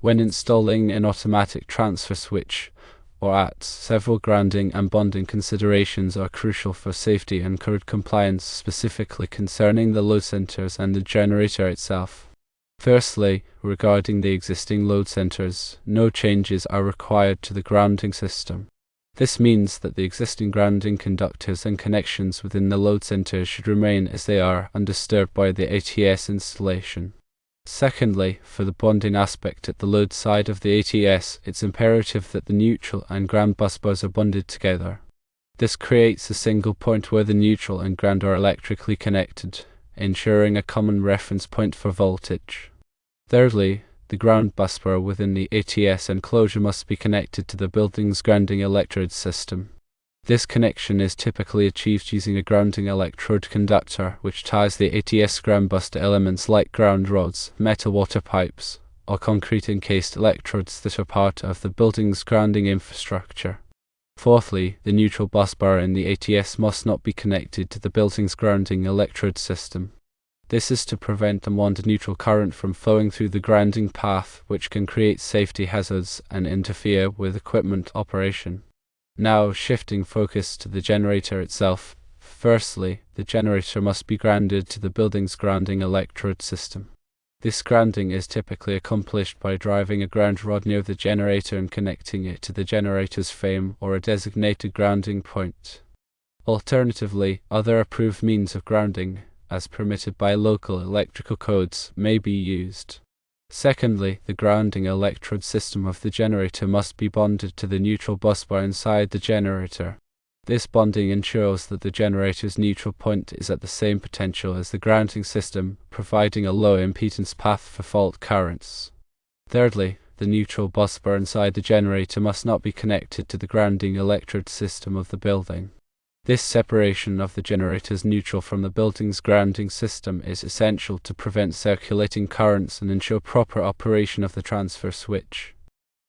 When installing an automatic transfer switch or AT, several grounding and bonding considerations are crucial for safety and code compliance, specifically concerning the load centers and the generator itself. Firstly, regarding the existing load centers, no changes are required to the grounding system. This means that the existing grounding conductors and connections within the load center should remain as they are, undisturbed by the ATS installation. Secondly, for the bonding aspect at the load side of the ATS, it's imperative that the neutral and ground busbars are bonded together. This creates a single point where the neutral and ground are electrically connected, ensuring a common reference point for voltage. Thirdly, the ground busbar within the ATS enclosure must be connected to the building's grounding electrode system. This connection is typically achieved using a grounding electrode conductor, which ties the ATS ground bus to elements like ground rods, metal water pipes, or concrete encased electrodes that are part of the building's grounding infrastructure. Fourthly, the neutral busbar in the ATS must not be connected to the building's grounding electrode system. This is to prevent unwanted neutral current from flowing through the grounding path, which can create safety hazards and interfere with equipment operation. Now, shifting focus to the generator itself. Firstly, the generator must be grounded to the building's grounding electrode system. This grounding is typically accomplished by driving a ground rod near the generator and connecting it to the generator's frame or a designated grounding point. Alternatively, other approved means of grounding, as permitted by local electrical codes, may be used. Secondly, the grounding electrode system of the generator must be bonded to the neutral busbar inside the generator. This bonding ensures that the generator's neutral point is at the same potential as the grounding system, providing a low impedance path for fault currents. Thirdly, the neutral busbar inside the generator must not be connected to the grounding electrode system of the building. This separation of the generator's neutral from the building's grounding system is essential to prevent circulating currents and ensure proper operation of the transfer switch.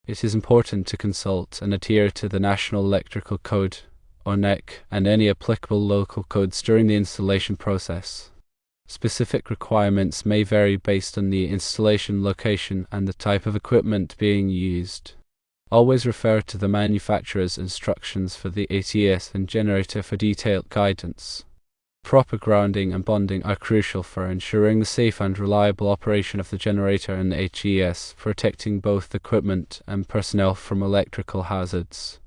It is important to consult and adhere to the National Electrical Code, or NEC, and any applicable local codes during the installation process. Specific requirements may vary based on the installation location and the type of equipment being used. Always refer to the manufacturer's instructions for the ATS and generator for detailed guidance. Proper grounding and bonding are crucial for ensuring the safe and reliable operation of the generator and ATS, protecting both equipment and personnel from electrical hazards.